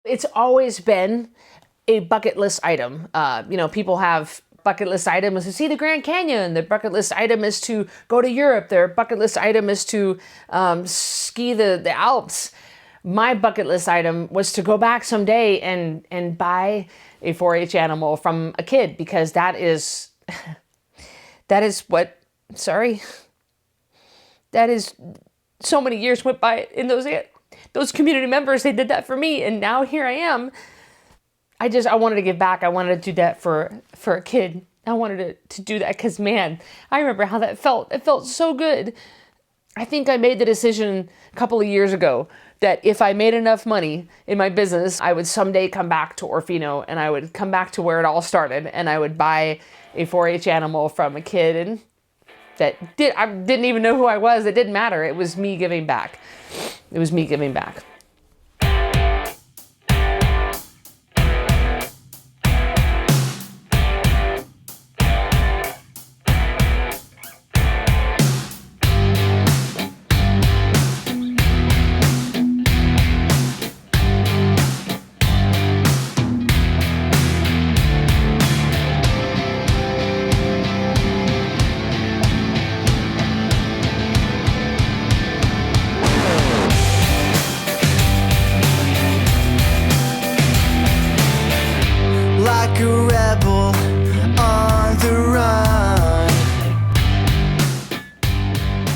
It's always been a bucket list item. People have bucket list item is to see the Grand Canyon. Their bucket list item is to go to Europe. Their bucket list item is to ski the Alps. My bucket list item was to go back someday and buy a 4-H animal from a kid, because that is so many years went by in those community members. They did that for me, and now here I am. I wanted to give back. I wanted to do that for a kid. I wanted to do that because, man, I remember how that felt. It felt so good. I think I made the decision a couple of years ago that if I made enough money in my business, I would someday come back to Orfino, and I would come back to where it all started, and I would buy a 4-H animal from a kid, and I didn't even know who I was. It didn't matter. It was me giving back. It was me giving back. Like a rebel on the run.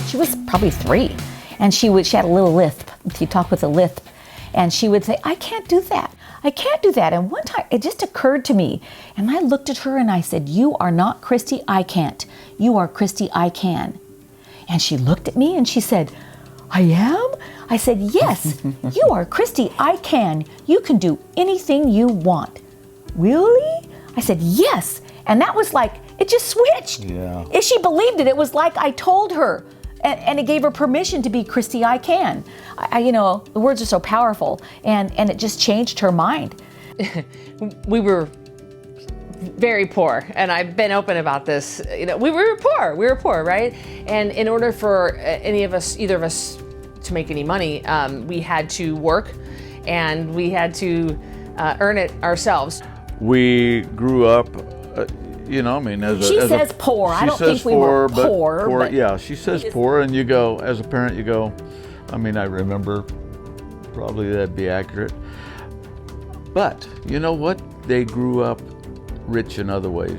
She was probably 3, and she had a little lisp. She talked with a lisp, and she would say, "I can't do that. I can't do that." And one time it just occurred to me, and I looked at her and I said, "You are not Cristy, I can't. You are Cristy, I can." And she looked at me and she said, "I am?" I said, "Yes, you are Cristy, I can. You can do anything you want." "Really?" I said, "Yes." And that was like, it just switched. Yeah. If she believed it, it was like I told her. And it gave her permission to be Cristy, I can. The words are so powerful, and it just changed her mind. We were very poor, and I've been open about this. We were poor, right? And in order for either of us to make any money, we had to work, and we had to earn it ourselves. We grew up, She says poor. I don't think we were poor. But yeah, she says poor, and you go, as a parent, you go, I remember, probably that'd be accurate. But you know what? They grew up rich in other ways.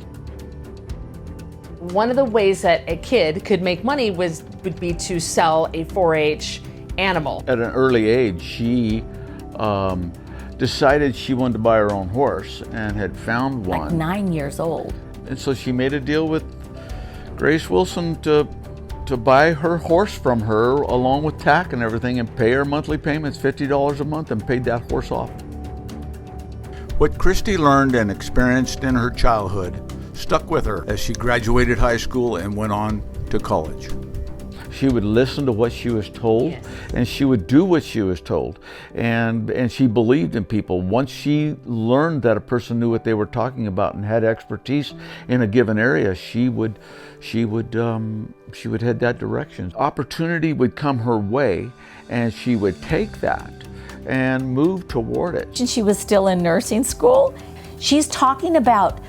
One of the ways that a kid could make money would be to sell a 4-H animal. At an early age, she decided she wanted to buy her own horse and had found one. Like 9 years old. And so she made a deal with Grace Wilson to buy her horse from her, along with tack and everything, and pay her monthly payments, $50 a month, and paid that horse off. What Cristy learned and experienced in her childhood stuck with her as she graduated high school and went on to college. She would listen to what she was told, yes, and she would do what she was told. And she believed in people. Once she learned that a person knew what they were talking about and had expertise in a given area, she would head that direction. Opportunity would come her way, and she would take that and move toward it. And she was still in nursing school. She's talking about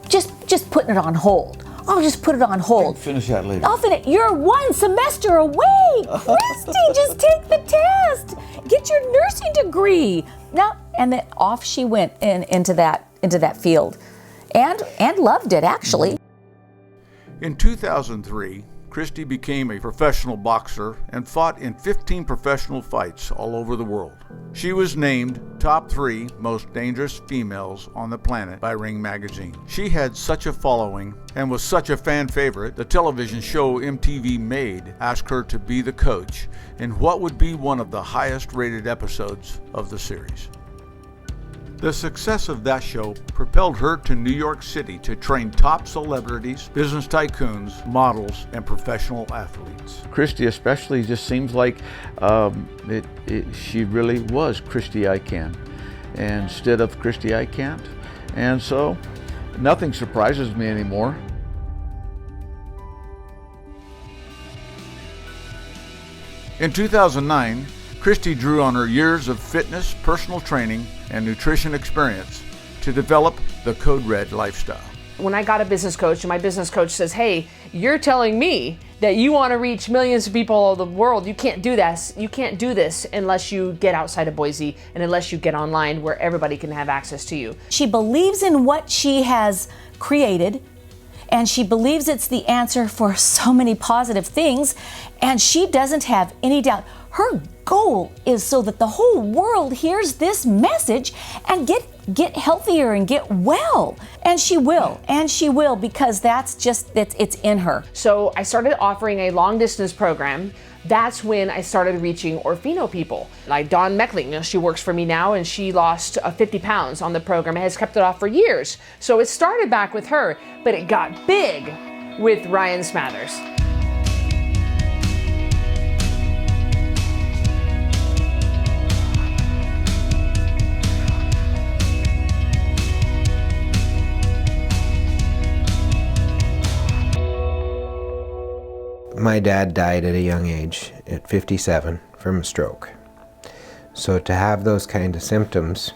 just putting it on hold. I'll just put it on hold. Finish that later. I'll finish. You're 1 semester away. Cristy, just take the test. Get your nursing degree. No, and then off she went into that field, and loved it, actually. In 2003, Cristy became a professional boxer and fought in 15 professional fights all over the world. She was named top 3 most dangerous females on the planet by Ring magazine. She had such a following and was such a fan favorite, the television show MTV Made asked her to be the coach in what would be one of the highest rated episodes of the series. The success of that show propelled her to New York City to train top celebrities, business tycoons, models, and professional athletes. Cristy especially just seems like she really was Cristy I Can instead of Cristy I Can't. And so nothing surprises me anymore. In 2009, Cristy drew on her years of fitness, personal training, and nutrition experience to develop the Code Red lifestyle. When I got a business coach and my business coach says, hey, you're telling me that you want to reach millions of people all over the world, you can't do this. You can't do this unless you get outside of Boise and unless you get online where everybody can have access to you. She believes in what she has created, and she believes it's the answer for so many positive things, and she doesn't have any doubt. Her goal is so that the whole world hears this message and get healthier and get well. And she will, because that's just, it's in her. So I started offering a long distance program. That's when I started reaching Orfino people. Like Dawn Meckling, she works for me now, and she lost 50 pounds on the program and has kept it off for years. So it started back with her, but it got big with Ryan Smathers. My dad died at a young age, at 57, from a stroke. So to have those kind of symptoms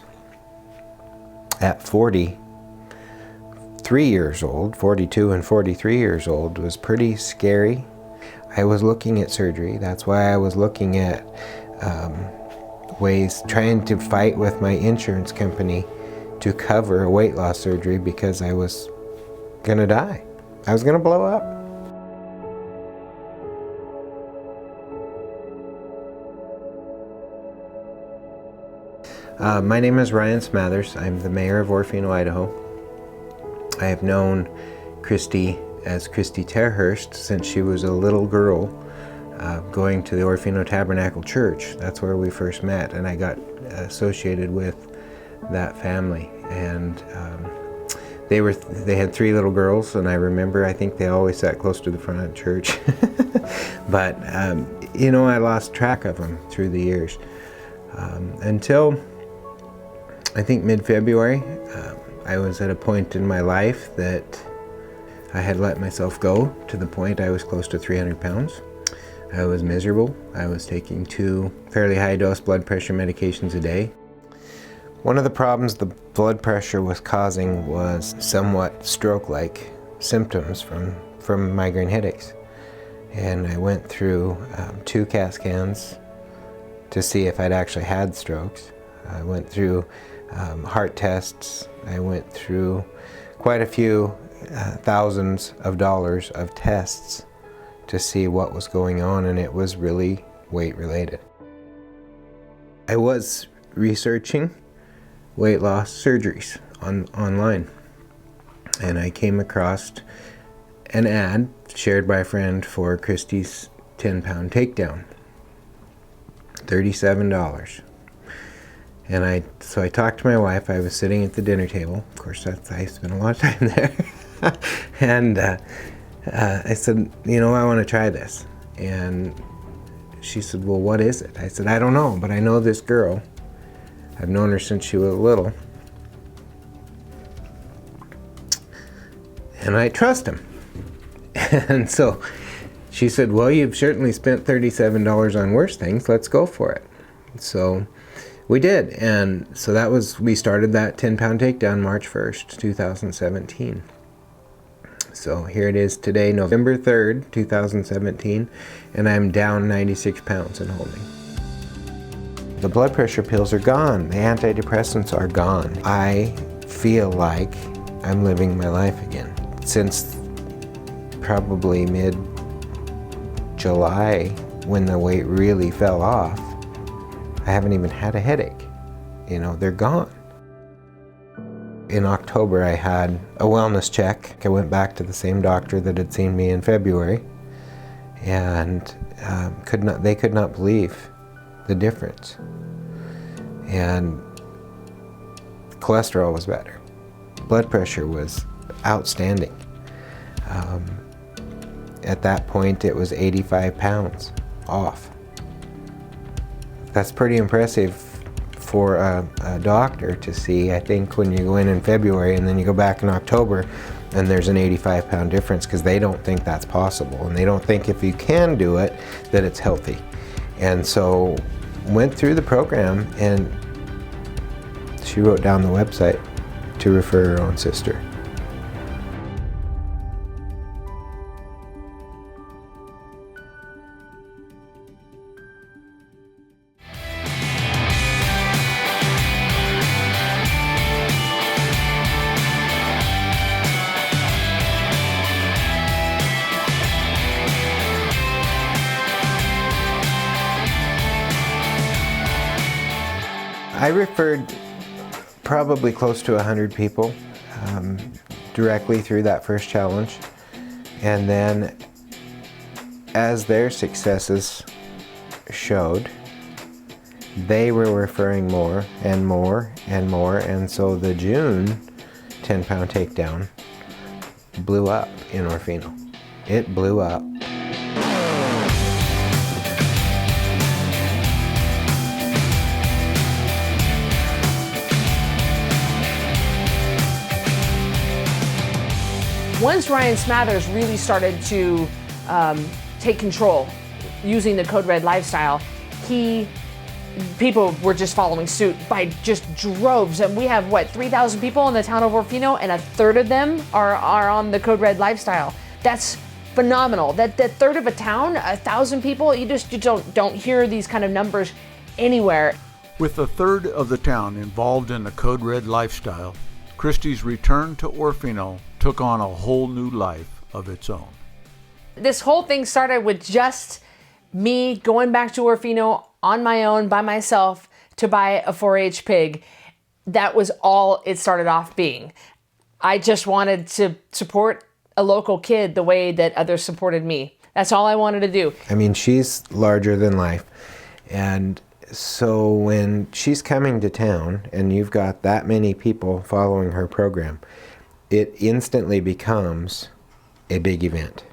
at 43 years old, 42 and 43 years old, was pretty scary. I was looking at surgery. That's why I was looking at ways, trying to fight with my insurance company to cover a weight loss surgery, because I was gonna die. I was gonna blow up. My name is Ryan Smathers. I'm the mayor of Orfino, Idaho. I have known Cristy as Cristy Terhurst since she was a little girl, going to the Orfino Tabernacle Church. That's where we first met, and I got associated with that family. And they had 3 little girls, and I think they always sat close to the front of the church. But you know, I lost track of them through the years until I think mid-February. I was at a point in my life that I had let myself go to the point I was close to 300 pounds. I was miserable. I was taking 2 fairly high-dose blood pressure medications a day. One of the problems the blood pressure was causing was somewhat stroke-like symptoms from migraine headaches. And I went through 2 CAT scans to see if I'd actually had strokes. I went through heart tests. I went through quite a few thousands of dollars of tests to see what was going on, and it was really weight related. I was researching weight loss surgeries online, and I came across an ad shared by a friend for Cristy's 10-pound takedown, $37. And so I talked to my wife. I was sitting at the dinner table. Of course, I spent a lot of time there. And I said, you know, I want to try this. And she said, well, what is it? I said, I don't know, but I know this girl. I've known her since she was little. And I trust him. And so she said, well, you've certainly spent $37 on worse things. Let's go for it. So we did. And so we started that 10-pound takedown March 1st, 2017. So here it is today, November 3rd, 2017, and I'm down 96 pounds and holding. The blood pressure pills are gone. The antidepressants are gone. I feel like I'm living my life again. Since probably mid-July, when the weight really fell off, I haven't even had a headache. You know, they're gone. In October, I had a wellness check. I went back to the same doctor that had seen me in February, and they could not believe the difference. And cholesterol was better. Blood pressure was outstanding. At that point, it was 85 pounds off. That's pretty impressive for a doctor to see. I think when you go in February and then you go back in October and there's an 85-pound difference, because they don't think that's possible, and they don't think if you can do it that it's healthy. And so went through the program, and she wrote down the website to refer her own sister. I referred probably close to 100 people directly through that first challenge. And then as their successes showed, they were referring more and more and more. And so the June 10-pound takedown blew up in Orfino. It blew up. Once Ryan Smathers really started to take control using the Code Red lifestyle, people were just following suit by just droves. And we have, what, 3,000 people in the town of Orfino, and a third of them are on the Code Red lifestyle. That's phenomenal. That third of a town, 1,000 people, you don't hear these kind of numbers anywhere. With a third of the town involved in the Code Red lifestyle, Cristy's return to Orfino took on a whole new life of its own. This whole thing started with just me going back to Orfino on my own, by myself, to buy a 4-H pig. That was all it started off being. I just wanted to support a local kid the way that others supported me. That's all I wanted to do. I mean, she's larger than life. And so when she's coming to town and you've got that many people following her program, it instantly becomes a big event.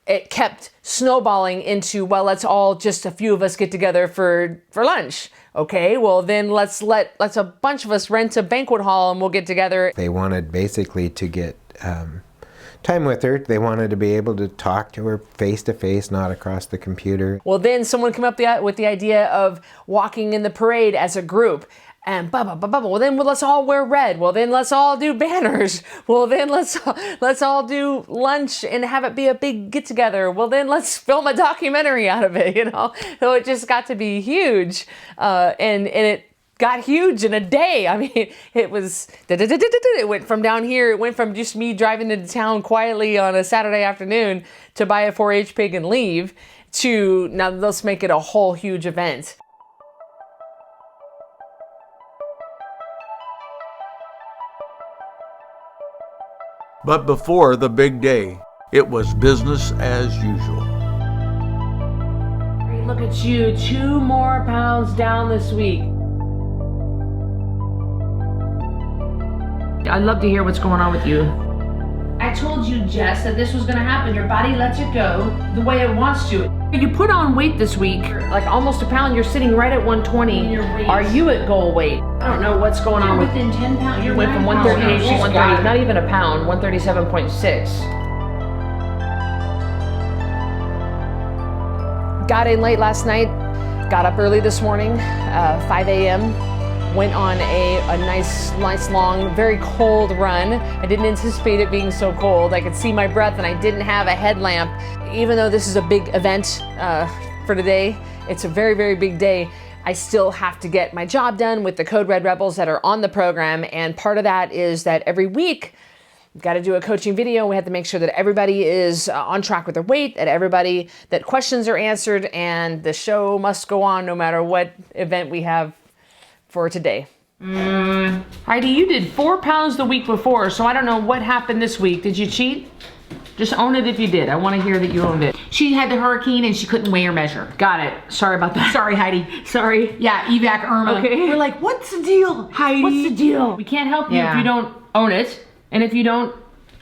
It kept snowballing into, well, let's all, just a few of us get together for lunch. Okay, well then let's a bunch of us rent a banquet hall and we'll get together. They wanted basically to get time with her. They wanted to be able to talk to her face to face, not across the computer. Well, then someone came up with the idea of walking in the parade as a group. And well then let's all wear red. Well then let's all do banners. Well then let's all do lunch and have it be a big get together. Well then let's film a documentary out of it, you know? So it just got to be huge. And it got huge in a day. I mean, it was, it went from down here, it went from just me driving into town quietly on a Saturday afternoon to buy a 4-H pig and leave, to now let's make it a whole huge event. But before the big day, it was business as usual. Look at you, 2 more pounds down this week. I'd love to hear what's going on with you. I told you, Jess, that this was gonna happen. Your body lets it go the way it wants to. You put on weight this week, like almost a pound. You're sitting right at 120. Are you at goal weight? I don't know what's going on with. Within 10 pounds. You went from 138 to 130, not even a pound, 137.6. Got in late last night, got up early this morning, 5 a.m. Went on a nice long, very cold run. I didn't anticipate it being so cold. I could see my breath and I didn't have a headlamp. Even though this is a big event for today, it's a very, very big day, I still have to get my job done with the Code Red Rebels that are on the program. And part of that is that every week, we've got to do a coaching video. We have to make sure that everybody is on track with their weight, that questions are answered, and the show must go on no matter what event we have for today. Heidi, you did 4 pounds the week before, so I don't know what happened this week. Did you cheat? Just own it if you did. I want to hear that you owned it. She had the hurricane and she couldn't weigh or measure. Got it. Sorry about that. Sorry, Heidi. Sorry. Yeah, evac Irma. Okay. We're like, what's the deal, Heidi? What's the deal? We can't help you if you don't own it, and if you don't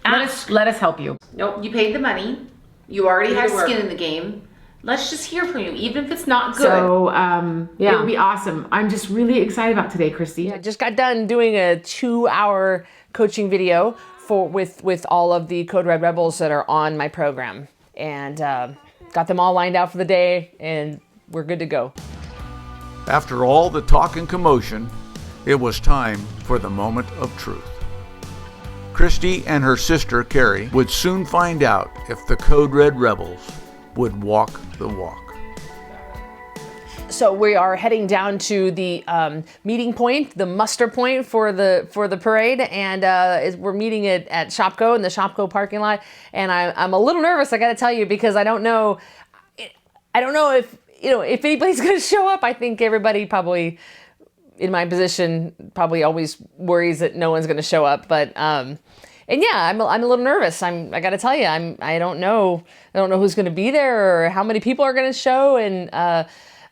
ask. Let us help you. Nope, you paid the money. You already have skin in the game. Let's just hear from you, even if it's not good. So, it would be awesome. I'm just really excited about today, Cristy. I just got done doing a 2-hour coaching video with all of the Code Red Rebels that are on my program, and got them all lined out for the day, and we're good to go. After all the talk and commotion, it was time for the moment of truth. Cristy and her sister Carrie would soon find out if the Code Red Rebels would walk the walk. So we are heading down to the meeting point, the muster point for the parade, and we're meeting at Shopko in the Shopko parking lot. And I'm a little nervous, I got to tell you, because I don't know if anybody's going to show up. I think everybody probably in my position probably always worries that no one's going to show up, but. And yeah, I'm a little nervous. I got to tell you, I don't know who's going to be there or how many people are going to show, and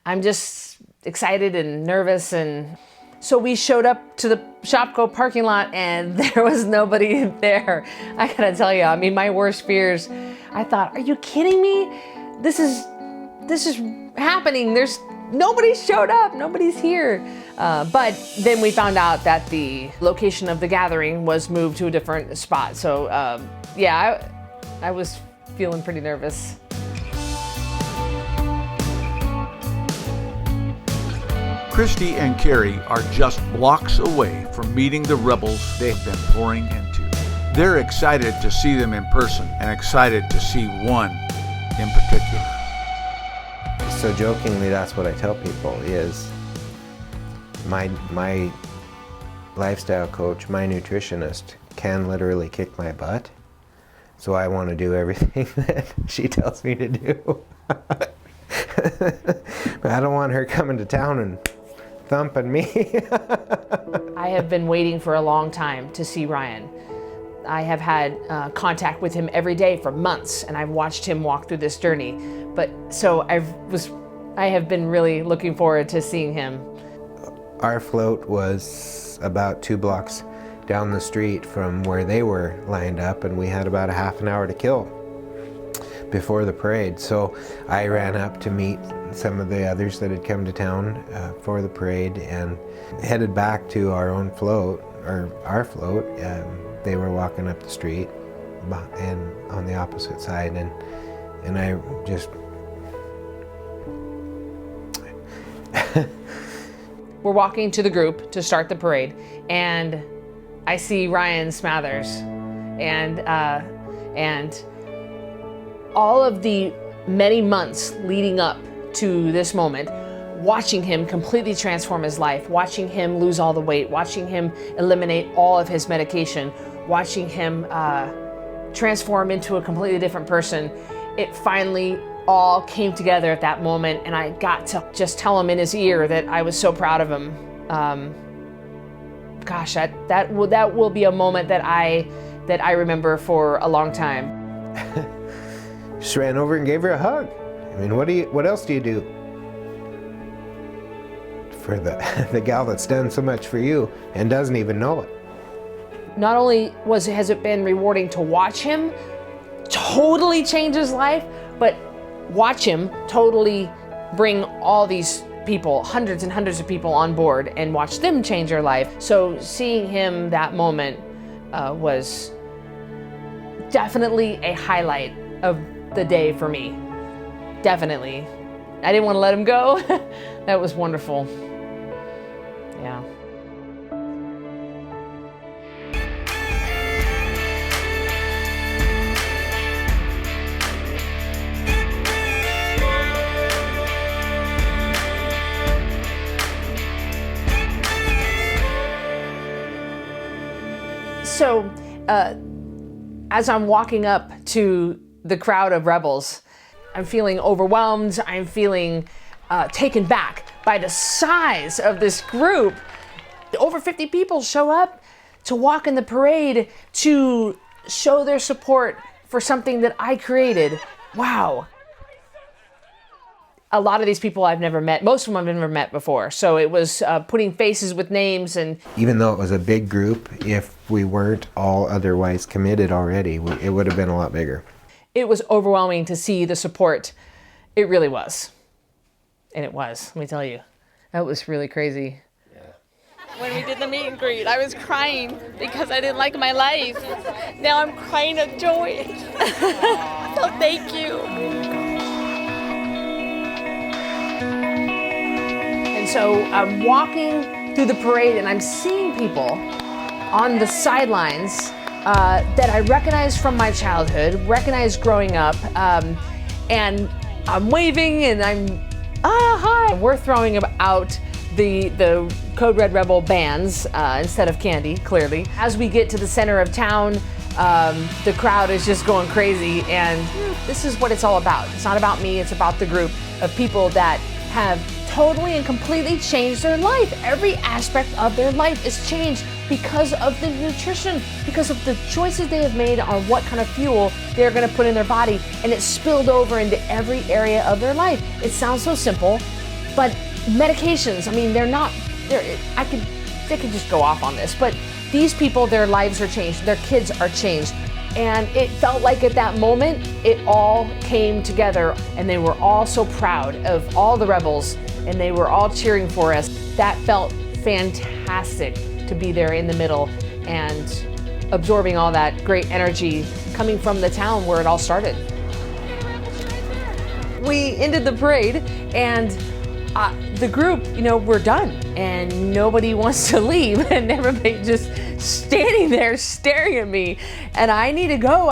I'm just excited and nervous. And so we showed up to the Shopko parking lot, and there was nobody there. I got to tell you, I mean, my worst fears. I thought, are you kidding me? This is happening. Nobody showed up. Nobody's here. But then we found out that the location of the gathering was moved to a different spot. So yeah, I was feeling pretty nervous. Cristy and Carrie are just blocks away from meeting the rebels they've been pouring into. They're excited to see them in person and excited to see one in particular. So jokingly, that's what I tell people is my lifestyle coach, my nutritionist can literally kick my butt. So I want to do everything that she tells me to do. But I don't want her coming to town and thumping me. I have been waiting for a long time to see Ryan. I have had contact with him every day for months, and I've watched him walk through this journey. But so I have been really looking forward to seeing him. Our float was about 2 blocks down the street from where they were lined up, and we had about a half an hour to kill before the parade. So I ran up to meet some of the others that had come to town for the parade and headed back to our own float, or our float. They were walking up the street and on the opposite side, and I just We're walking to the group to start the parade, and I see Ryan Smathers, and all of the many months leading up to this moment, watching him completely transform his life, watching him lose all the weight, watching him eliminate all of his medication, watching him transform into a completely different person. It finally all came together at that moment, and I got to just tell him in his ear that I was so proud of him. Gosh, that will be a moment that I remember for a long time. just ran over and gave her a hug. I mean, what else do you do for the gal that's done so much for you and doesn't even know it? Not only has it been rewarding to watch him totally change his life, but watch him totally bring all these people, hundreds and hundreds of people on board, and watch them change their life. So seeing him that moment was definitely a highlight of the day for me. Definitely. I didn't want to let him go. That was wonderful. Yeah. So, as I'm walking up to the crowd of rebels, I'm feeling overwhelmed. I'm feeling taken back by the size of this group. Over 50 people show up to walk in the parade to show their support for something that I created. Wow. A lot of these people I've never met. Most of them I've never met before. So it was putting faces with names. And even though it was a big group, if we weren't all otherwise committed already, it would have been a lot bigger. It was overwhelming to see the support. It really was. And it was, let me tell you. That was really crazy. When we did the meet and greet, I was crying because I didn't like my life. Now I'm crying of joy. So thank you. And so I'm walking through the parade and I'm seeing people on the sidelines that I recognize from my childhood, recognize growing up, and I'm waving and I'm, hi. We're throwing out the Code Red Rebel bands instead of candy, clearly. As we get to the center of town, the crowd is just going crazy, and this is what it's all about. It's not about me, it's about the group of people that have totally and completely changed their life. Every aspect of their life is changed because of the nutrition, because of the choices they have made on what kind of fuel they're gonna put in their body, and it's spilled over into every area of their life. It sounds so simple, but medications, I mean, they could just go off on this, but these people, their lives are changed, their kids are changed. And it felt like at that moment, it all came together, and they were all so proud of all the rebels, and they were all cheering for us. That felt fantastic to be there in the middle and absorbing all that great energy coming from the town where it all started. We ended the parade, and the group, we're done, and nobody wants to leave, and everybody just standing there staring at me, and I need to go.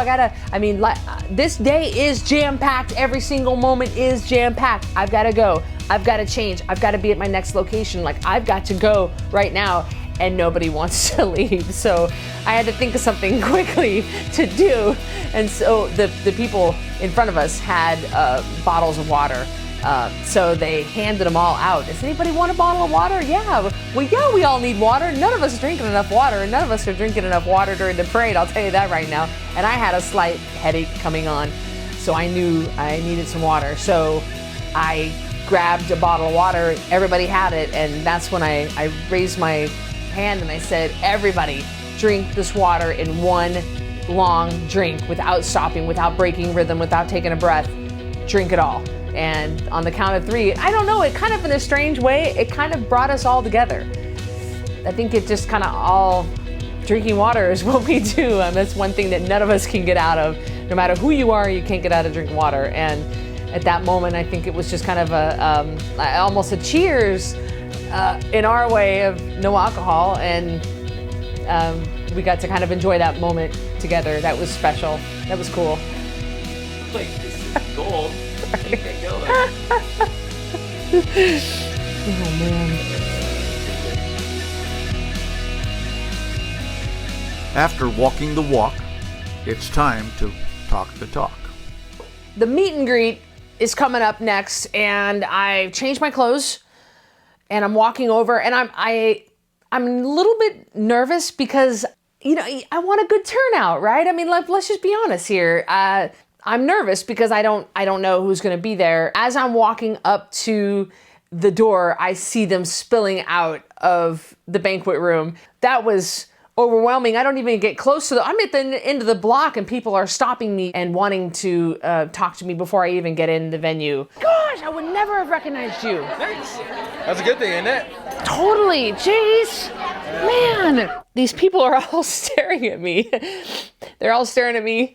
This day is jam-packed. Every single moment is jam-packed. I've got to go. I've got to change. I've got to be at my next location. I've got to go right now, and nobody wants to leave. So I had to think of something quickly to do, and so the people in front of us had bottles of water. So they handed them all out. Does anybody want a bottle of water? Yeah, we all need water. None of us are drinking enough water, and none of us are drinking enough water during the parade, I'll tell you that right now. And I had a slight headache coming on, so I knew I needed some water. So I grabbed a bottle of water, everybody had it, and that's when I raised my hand and I said, everybody drink this water in one long drink without stopping, without breaking rhythm, without taking a breath. Drink it all. And on the count of three, I don't know, it kind of in a strange way, it kind of brought us all together. I think it just kind of all, drinking water is what we do. That's one thing that none of us can get out of. No matter who you are, you can't get out of drinking water. And at that moment, I think it was just kind of almost a cheers in our way of no alcohol. And we got to kind of enjoy that moment together. That was special. That was cool. Like, this is gold. You can't go there. Oh man. After walking the walk, it's time to talk the talk. The meet and greet is coming up next, and I've changed my clothes, and I'm walking over, and I'm a little bit nervous because I want a good turnout, right? I mean, let's just be honest here. I'm nervous because I don't know who's going to be there. As I'm walking up to the door, I see them spilling out of the banquet room. That was overwhelming. I don't even get close to I'm at the end of the block, and people are stopping me and wanting to talk to me before I even get in the venue. Gosh, I would never have recognized you. That's a good thing, isn't it? Totally. Jeez. Man, these people are all staring at me. They're all staring at me.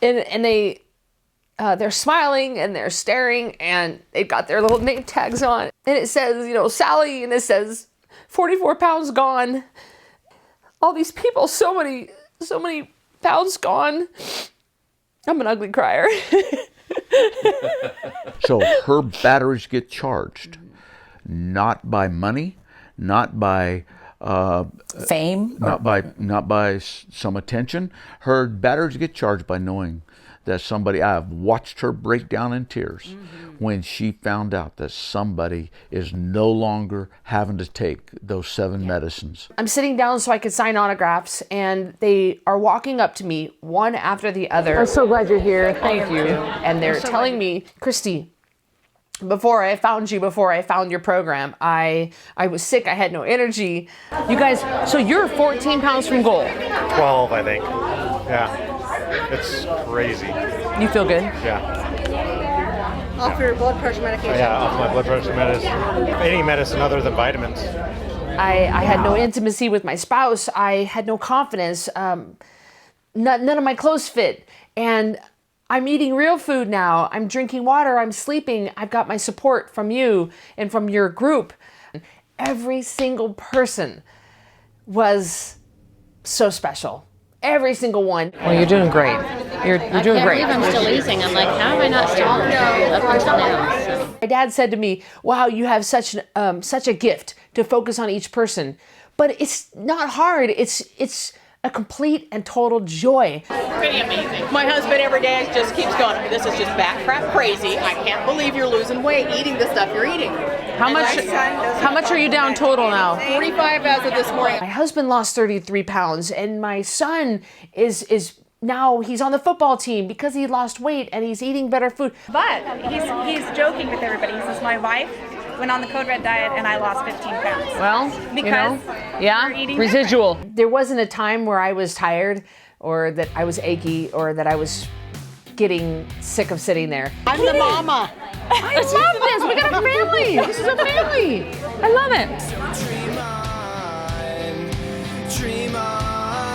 And they're smiling and they're staring, and they've got their little name tags on. And it says, Sally, and it says 44 pounds gone. All these people, so many pounds gone. I'm an ugly crier. So her batteries get charged, not by money, not by fame, not by some attention. Her batteries get charged by knowing that somebody. I've watched her break down in tears when she found out that somebody is no longer having to take those 7 medicines. I'm sitting down so I could sign autographs, and they are walking up to me one after the other. I'm so glad you're here. Thank you. And they're telling me, Cristy, before I found your program, I was sick, I had no energy. You guys, so you're 14 pounds from goal. 12, I think. Yeah. It's crazy. You feel good? Yeah. Off your blood pressure medication? Yeah, off my blood pressure medicine. Any medicine other than vitamins. I had no intimacy with my spouse. I had no confidence. None of my clothes fit. And I'm eating real food now. I'm drinking water. I'm sleeping. I've got my support from you and from your group. Every single person was so special. Every single one. Well, you're doing great. You're doing great. I can't believe I'm still eating. I'm like, how am I not still up until now? So. My dad said to me, wow, you have such a gift to focus on each person. But it's not hard. It's a complete and total joy. Pretty amazing. My husband every day just keeps going, this is just back crap crazy. I can't believe you're losing weight eating the stuff you're eating. How much are you down total now? 45 as of this morning. My husband lost 33 pounds and my son is now he's on the football team because he lost weight and he's eating better food. But he's joking with everybody. He says, my wife went on the Code Red diet and I lost 15 pounds. Well, because yeah, eating residual. There wasn't a time where I was tired or that I was achy or that I was getting sick of sitting there. I'm the mama. I love this. We got a family. This is a family. I love it. Dream on, dream on.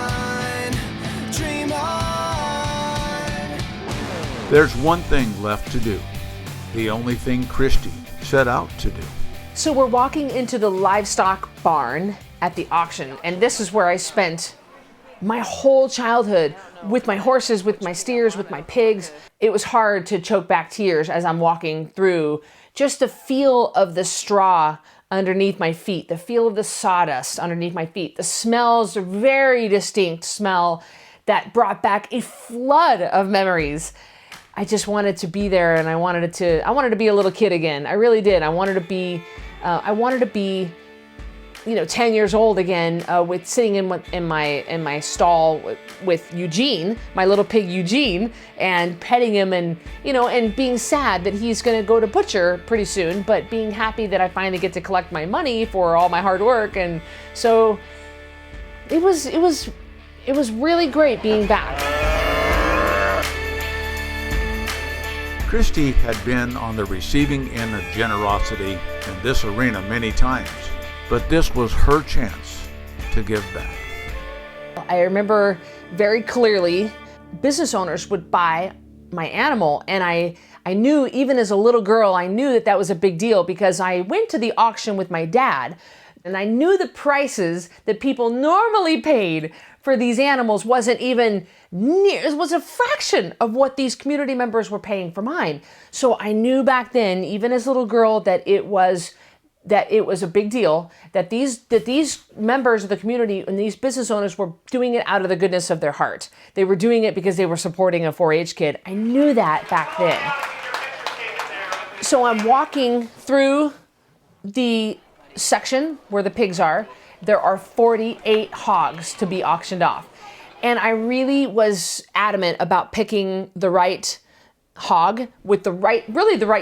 There's one thing left to do. The only thing Cristy set out to do. So we're walking into the livestock barn at the auction, and this is where I spent my whole childhood with my horses, with my steers, with my pigs. It was hard to choke back tears as I'm walking through. Just the feel of the straw underneath my feet, the feel of the sawdust underneath my feet. The smells, a very distinct smell that brought back a flood of memories. I just wanted to be there, and I wanted to be a little kid again. I really did. I wanted to be 10 years old again, with sitting in my stall with Eugene, my little pig Eugene, and petting him, and and being sad that he's going to go to butcher pretty soon, but being happy that I finally get to collect my money for all my hard work. And so it was really great being back. Cristy had been on the receiving end of generosity in this arena many times, but this was her chance to give back. I remember very clearly business owners would buy my animal, and I knew, even as a little girl, I knew that was a big deal because I went to the auction with my dad, and I knew the prices that people normally paid for these animals wasn't even near, it was a fraction of what these community members were paying for mine. So I knew back then, even as a little girl, that it was a big deal, that these members of the community and these business owners were doing it out of the goodness of their heart. They were doing it because they were supporting a 4-H kid. I knew that back then. So I'm walking through the section where the pigs are. There are 48 hogs to be auctioned off. And I really was adamant about picking the right hog with the right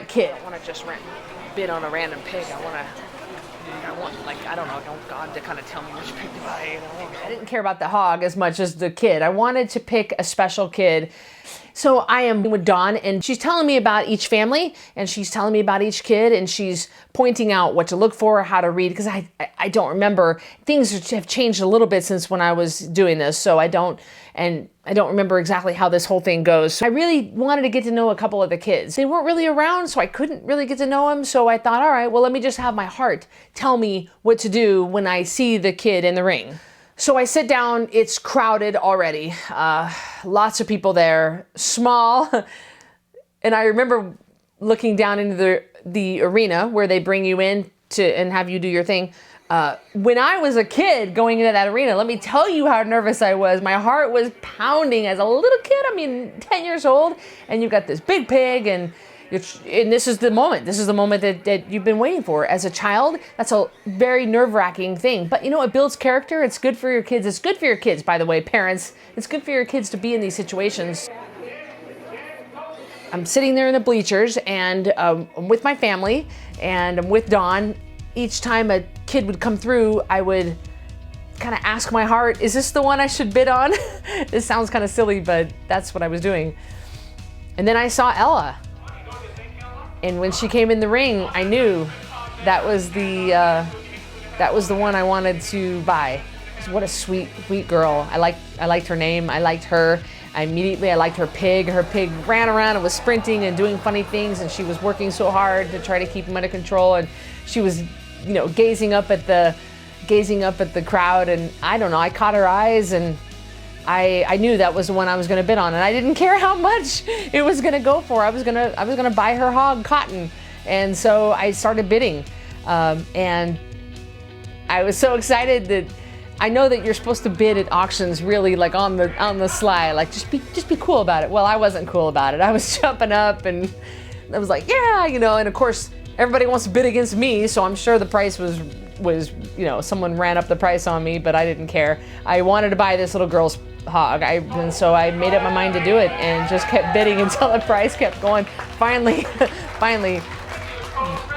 kid. I want to just bid on a random pig. I want God to kind of tell me which pig to buy. I didn't care about the hog as much as the kid. I wanted to pick a special kid. So I am with Dawn, and she's telling me about each family, and she's telling me about each kid, and she's pointing out what to look for, how to read, because I don't remember. Things have changed a little bit since when I was doing this, so I don't remember exactly how this whole thing goes. So I really wanted to get to know a couple of the kids. They weren't really around, so I couldn't really get to know them, so I thought, all right, well, let me just have my heart tell me what to do when I see the kid in the ring. So I sit down, it's crowded already, lots of people there, small, and I remember looking down into the arena where they bring you in and have you do your thing. When I was a kid going into that arena, let me tell you how nervous I was. My heart was pounding as a little kid, 10 years old, and you've got this big pig, and this is the moment. This is the moment that you've been waiting for. As a child, that's a very nerve-wracking thing. But it builds character. It's good for your kids. It's good for your kids, by the way, parents. It's good for your kids to be in these situations. I'm sitting there in the bleachers, and I'm with my family, and I'm with Dawn. Each time a kid would come through, I would kind of ask my heart, is this the one I should bid on? This sounds kind of silly, but that's what I was doing. And then I saw Ella. And when she came in the ring, I knew that was the one I wanted to buy. What a sweet girl. I liked her name. I liked her. I liked her pig. Her pig ran around and was sprinting and doing funny things, and she was working so hard to try to keep him under control. And she was, gazing up at the crowd. And I don't know, I caught her eyes, and I knew that was the one I was going to bid on, and I didn't care how much it was going to go for. I was going to buy her hog, Cotton, and so I started bidding, and I was so excited that. I know that you're supposed to bid at auctions really like on the sly, like just be cool about it. Well, I wasn't cool about it. I was jumping up and I was like, yeah, and of course everybody wants to bid against me, so I'm sure the price was someone ran up the price on me, but I didn't care. I wanted to buy this little girl's hog, and so I made up my mind to do it and just kept bidding until the price kept going. Finally,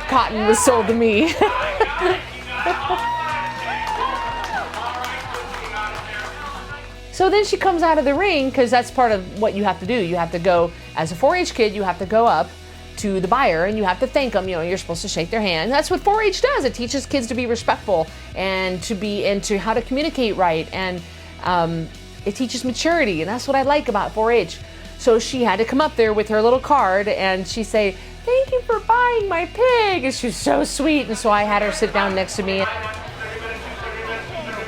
Cotton was sold to me. So then she comes out of the ring, because that's part of what you have to do. You have to go, as a 4-H kid, you have to go up to the buyer and you have to thank them. You're supposed to shake their hand. That's what 4-H does. It teaches kids to be respectful and to how to communicate right. And it teaches maturity. And that's what I like about 4-H. So she had to come up there with her little card and she say, "Thank you for buying my pig." And she was so sweet. And so I had her sit down next to me. You're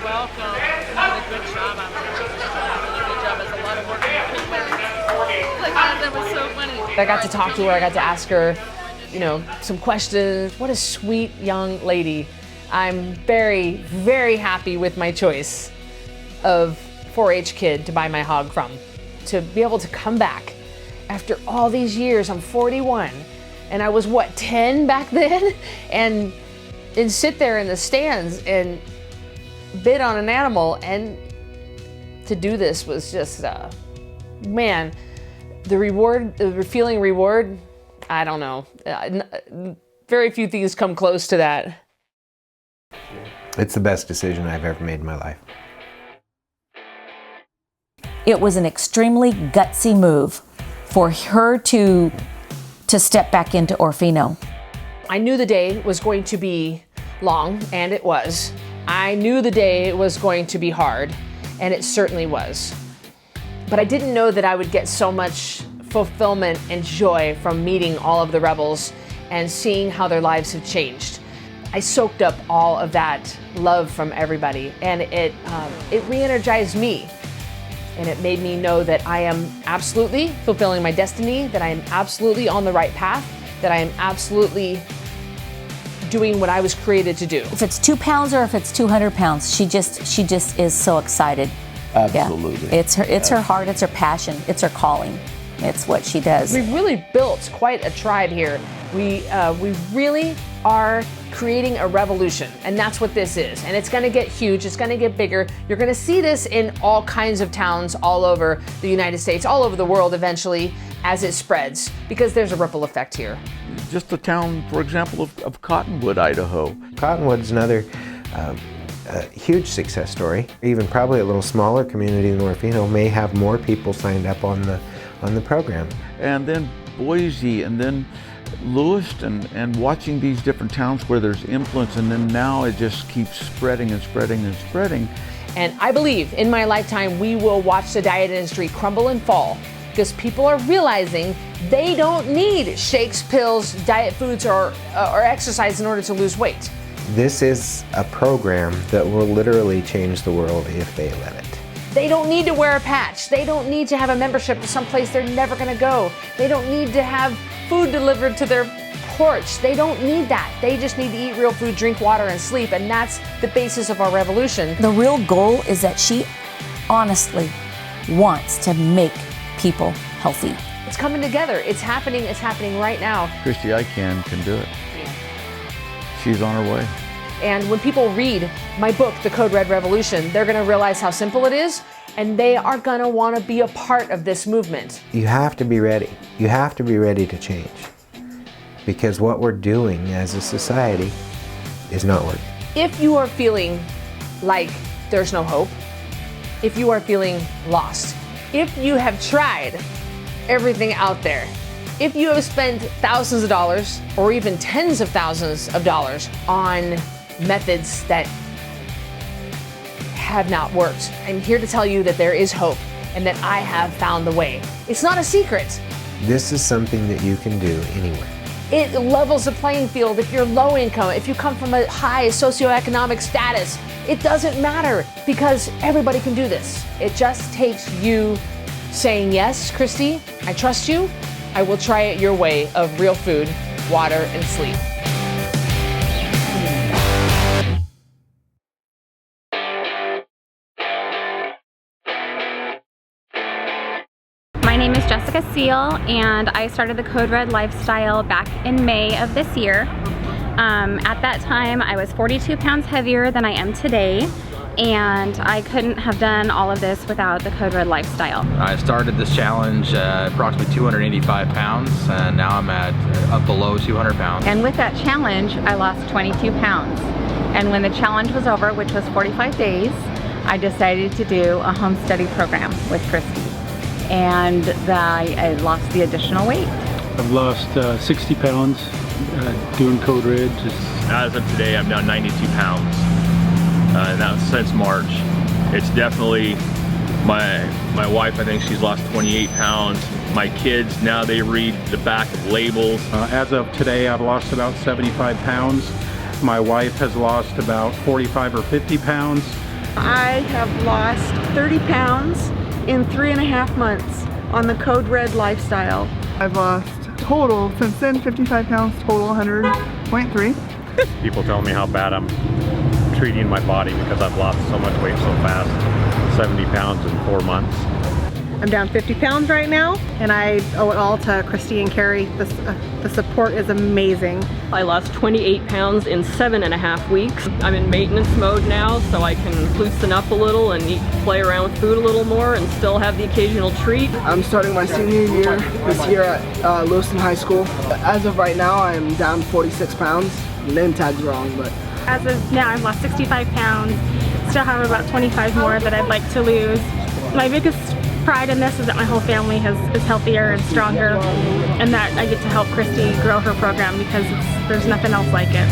welcome. You did a good job on it. Good job. It's a lot of work. That was so funny. I got to talk to her. I got to ask her, some questions. What a sweet young lady. I'm very, very happy with my choice of 4-H kid to buy my hog from. To be able to come back after all these years. I'm 41 and I was 10 back then, and sit there in the stands and bid on an animal, and to do this was just man, the reward, the feeling reward, I don't know, very few things come close to that. It's the best decision I've ever made in my life. It was an extremely gutsy move for her to step back into Orfino. I knew the day was going to be long, and it was. I knew the day was going to be hard, and it certainly was. But I didn't know that I would get so much fulfillment and joy from meeting all of the rebels and seeing how their lives have changed. I soaked up all of that love from everybody, and it re-energized me. And it made me know that I am absolutely fulfilling my destiny, that I am absolutely on the right path, that I am absolutely doing what I was created to do. If it's 2 pounds or if it's 200 pounds, she just is so excited. Absolutely. Yeah. It's her heart, it's her passion, it's her calling. It's what she does. We've really built quite a tribe here. We really are creating a revolution, and that's what this is. And it's gonna get huge, it's gonna get bigger. You're gonna see this in all kinds of towns all over the United States, all over the world eventually, as it spreads, because there's a ripple effect here. Just the town, for example, of Cottonwood, Idaho. Cottonwood's another huge success story. Even probably a little smaller community than Orfino may have more people signed up on the program. And then Boise, and then Lewiston, and watching these different towns where there's influence, and then now it just keeps spreading and spreading and spreading. And I believe in my lifetime we will watch the diet industry crumble and fall, because people are realizing they don't need shakes, pills, diet foods, or exercise in order to lose weight. This is a program that will literally change the world if they let it. They don't need to wear a patch. They don't need to have a membership to some place they're never gonna go. They don't need to have food delivered to their porch. They don't need that. They just need to eat real food, drink water, and sleep, and that's the basis of our revolution. The real goal is that she honestly wants to make people healthy. It's coming together. It's happening right now. Cristy can do it. She's on her way. And when people read my book, The Code Red Revolution, they're gonna realize how simple it is, and they are gonna wanna be a part of this movement. You have to be ready. You have to be ready to change. Because what we're doing as a society is not working. If you are feeling like there's no hope, if you are feeling lost, if you have tried everything out there, if you have spent thousands of dollars or even tens of thousands of dollars on methods that have not worked, I'm here to tell you that there is hope. and that I have found the way. It's not a secret. This is something that you can do anywhere. It levels the playing field. If you're low income, if you come from a high socioeconomic status, it doesn't matter because everybody can do this. It just takes you saying, yes, Cristy, I trust you. I will try it your way of real food, water, and sleep. My name is Jessica Seal, and I started the Code Red lifestyle back in May of this year. At that time, I was 42 pounds heavier than I am today, and I couldn't have done all of this without the Code Red lifestyle. I started this challenge approximately 285 pounds, and now I'm at up below 200 pounds. And with that challenge, I lost 22 pounds. And when the challenge was over, which was 45 days, I decided to do a home study program with Cristy. And I lost the additional weight. I've lost 60 pounds doing Code Red. As of today, I'm down 92 pounds, and that's since March. It's definitely my wife. I think she's lost 28 pounds. My kids, now they read the back of labels. As of today, I've lost about 75 pounds. My wife has lost about 45 or 50 pounds. I have lost 30 pounds in 3.5 months on the Code Red lifestyle. I've lost total, since then, 55 pounds, total 100.3. People tell me how bad I'm treating my body because I've lost so much weight so fast, 70 pounds in 4 months. I'm down 50 pounds right now, and I owe it all to Cristy and Carrie. The support is amazing. I lost 28 pounds in 7.5 weeks. I'm in maintenance mode now, so I can loosen up a little and play around with food a little more and still have the occasional treat. I'm starting my senior year this year at Lewiston High School. As of right now, I am down 46 pounds. Name tag's wrong, but... As of now, I've lost 65 pounds. Still have about 25 more that I'd like to lose. My biggest pride in this is that my whole family is healthier and stronger, and that I get to help Cristy grow her program because there's nothing else like it.